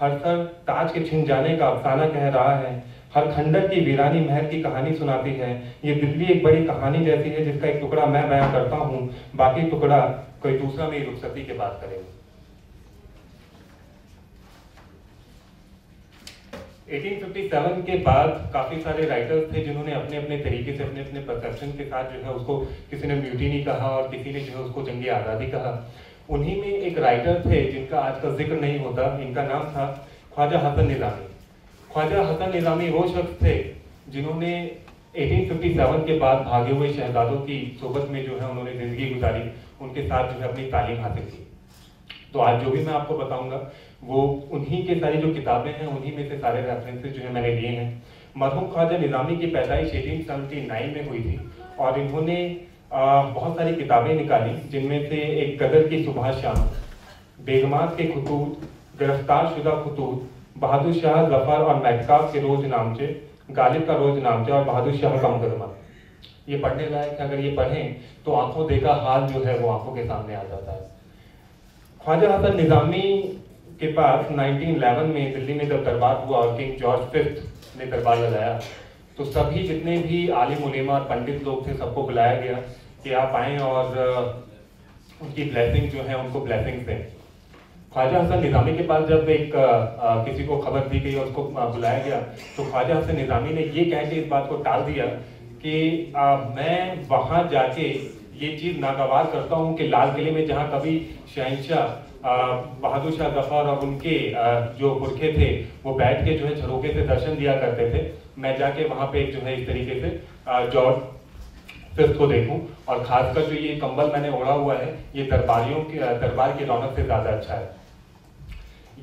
हर sir ताज के छिन जाने का अफसाना कह रहा है, हर खंडर की वीरानी महल की कहानी सुनाती है। ये दिल्ली एक बड़ी कहानी जैसी है जिसका एक टुकड़ा मैं बयां करता हूँ, बाकी टुकड़ा कोई दूसरा मेरी रुखसती के बात करेगा। 1857 के बाद काफी सारे राइटर्स थे जिन्होंने अपने अपने तरीके से अपने अपने परसेप्शन के साथ जो है उसको, किसी ने म्यूटिनी कहा और किसी ने जो है उसको जंगी आज़ादी कहा। उन्हीं में एक राइटर थे जिनका आज का जिक्र नहीं होता, इनका नाम था ख्वाजा हसन निज़ामी। ख्वाजा हसन निज़ामी वो शख्स थे जिन्होंने 1857 के बाद भागे हुए शहजादों की सोबत में जो है उन्होंने जिंदगी गुजारी, उनके साथ जो है अपनी तालीम हासिल की। तो आज जो भी मैं आपको बताऊंगा वो उन्हीं के सारी जो किताबें हैं उन्हीं में से सारे रेफरेंसेस जो है मैंने लिए हैं। मरहूम ख्वाजा निज़ामी की पैदाइश 1879 में हुई थी और इन्होंने बहुत सारी किताबें निकाली, जिनमें से एक गदर की सुबह शाम, बेगमात के खतूत, गिरफ्तार शुदा खतूत, बहादुर शाह जफर और महताब के रोज नामचे, गालिब का रोज नामचे और बहादुर शाह का मुकदमा। ये पढ़ने लायक है, अगर ये पढ़ें तो आंखों देखा हाल जो है वो आंखों के सामने आ जाता है। ख्वाजा हसन निज़ामी के पास 1911 में दिल्ली में जब दरबार हुआ और किंग जॉर्ज फिफ्थ ने दरबार लगाया तो सभी जितने भी आलिम उलेमा और पंडित लोग थे सबको बुलाया गया कि आप आएँ और उनकी ब्लेसिंग जो है उनको ब्लेसिंग दें। ख्वाजा हसन निज़ामी के पास जब एक किसी को खबर दी गई और उसको बुलाया गया तो ख्वाजा हसन निज़ामी ने ये कह के इस बात को टाल दिया कि मैं वहाँ जाके ये चीज़ नागवार करता हूँ कि लाल किले में जहाँ कभी शहंशाह बहादुर शाह जफर और उनके जो पुरखे थे वो बैठ के जो है झरोके से दर्शन दिया करते थे, मैं जाके वहाँ पे जो है इस तरीके से जॉर्ज फिफ्थ को देखूं, और खासकर जो ये कंबल मैंने ओढ़ा हुआ है ये दरबार की रौनक से ज़्यादा अच्छा है।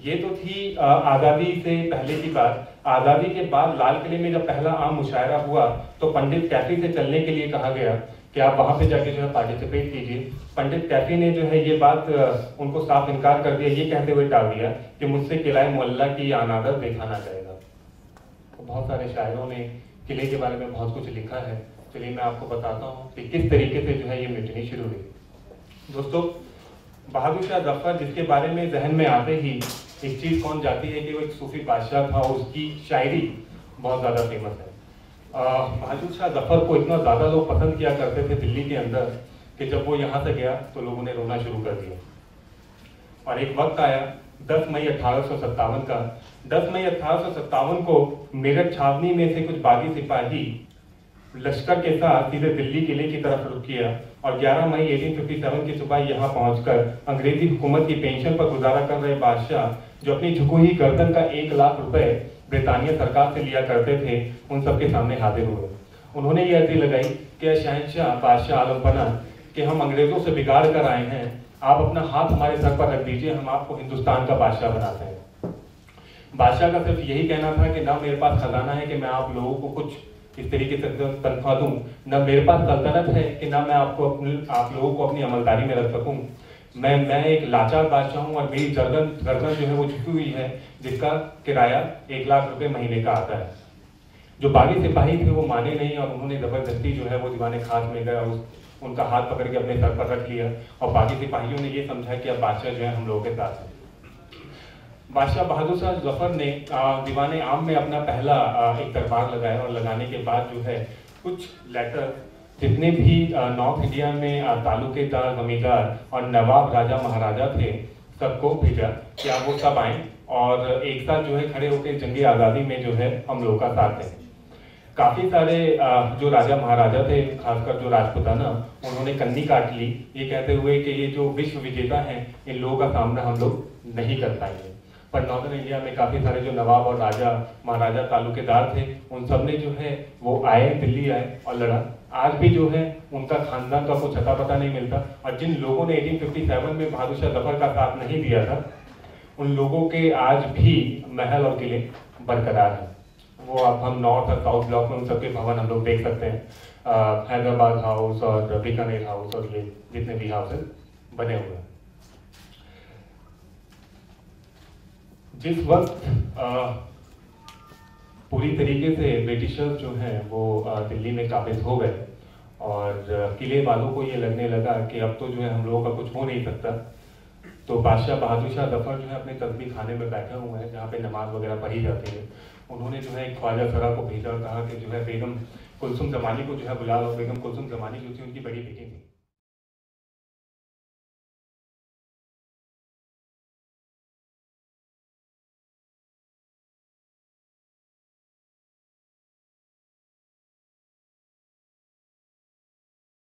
ये तो थी आज़ादी से पहले की बात। आज़ादी के बाद लाल किले में जब पहला आम मुशायरा हुआ तो पंडित कैफी से चलने के लिए कहा गया कि आप वहाँ पे जाके जो है पार्टिसिपेट कीजिए। पंडित कैफी ने जो है ये बात उनको साफ इनकार कर दिया, ये कहते हुए टाल दिया कि मुझसे किलाए मोहल्ला की अनादर देखा ना जाएगा। तो बहुत सारे शायरों ने किले के बारे में बहुत कुछ लिखा है, चलिए मैं आपको बताता हूँ कि किस तरीके से जो है ये म्यूटिनी शुरू हुई। दोस्तों, बहादुर शाह जफर जिसके बारे में जहन में आते ही एक चीज़ कौन जाती है कि वो एक सूफी बादशाह था और उसकी शायरी बहुत ज़्यादा फेमस है। बहादुर शाह जफर को इतना ज़्यादा लोग पसंद किया करते थे दिल्ली के अंदर कि जब वो यहाँ से गया तो लोगों ने रोना शुरू कर दिया। और एक वक्त आया 10 मई 1857 का। 10 मई 1857 को मेरठ छावनी में से कुछ बागी सिपाही लश्कर के साथ सीधे दिल्ली किले की तरफ रुख किया और 11 मई 1857 की सुबह यहाँ पहुंचकर अंग्रेजी हुकूमत की पेंशन पर गुजारा कर रहे बादशाह, जो अपनी झुकी हुई गर्दन का 1 लाख रुपए ब्रितानिया सरकार से लिया करते थे, उन सबके सामने हाजिर हुए। उन्होंने ये अर्जी लगाई कि शहंशाह बादशाह आलम पना कि हम अंग्रेजों से बिगाड़ कर आए हैं, आप अपना हाथ हमारे सर पर रख दीजिए, हम आपको हिंदुस्तान का बादशाह बनाते हैं। बादशाह का सिर्फ यही कहना था कि ना मेरे पास खजाना है कि मैं आप लोगों को कुछ इस तरीके से तनख्वाह दूं, न मेरे पास सल्तनत है कि ना मैं आप लोगों को अपनी अमलदारी में रख सकूं। मैं एक लाचार बादशाह हूं और मेरी गर्दन जो है वो झुकी हुई है, जिसका किराया 1 लाख रुपए महीने का आता है। जो बागी सिपाही थे वो माने नहीं और उन्होंने जबरदस्ती जो है वो दीवाने खास में गए और उनका हाथ पकड़ के अपने सर पर रख लिया और बागी सिपाहियों ने ये समझा कि अब बादशाह जो है हम लोगों के साथ है। बादशाह बहादुर शाह जफर ने दीवाने आम में अपना पहला एक दरबार लगाया और लगाने के बाद जो है कुछ लेटर जितने भी नॉर्थ इंडिया में तालुकेदार, जमींदार और नवाब राजा महाराजा थे सबको भेजा कि आप वो सब आएँ और एक साथ जो है खड़े होकर जंगी आज़ादी में जो है हम लोगों का साथ दें। काफ़ी सारे जो राजा महाराजा थे, खासकर जो राजपुताना, उन्होंने कन्नी काट ली ये कहते हुए कि ये जो विश्व विजेता हैं इन लोगों का सामना हम लोग नहीं कर पाएंगे। पर नॉर्दर्न इंडिया में काफ़ी सारे जो नवाब और राजा महाराजा तालुकेदार थे उन सब ने जो है वो आए, दिल्ली आए और लड़ा। आज भी जो है उनका खानदान का कुछ अता पता नहीं मिलता और जिन लोगों ने 1857 में बहादुर शाह जफर का साथ नहीं दिया था उन लोगों के आज भी महल और किले बरकरार हैं। वो अब हम नॉर्थ और साउथ ब्लॉक में उन सबके भवन हम लोग देख सकते हैं, हैदराबाद हाउस और बीकानेर हाउस और ये जितने भी हाउसेस बने हुए हैं। जिस वक्त पूरी तरीके से ब्रिटिशर्स जो हैं वो दिल्ली में काबिज हो गए और किले वालों को ये लगने लगा कि अब तो जो है हम लोगों का कुछ हो नहीं सकता, तो बादशाह बहादुर शाह जफर जो है अपने तस्बी खाने में बैठे हुए हैं जहाँ पे नमाज वगैरह पढ़ी जाती है। उन्होंने जो है एक ख्वाजा सरा को भेजा और कहा कि जो है बेगम कुलसुम जमानी को जो है बुला लो। बेगम कुलसुम जमानी जो थी उनकी बड़ी बेटी थी।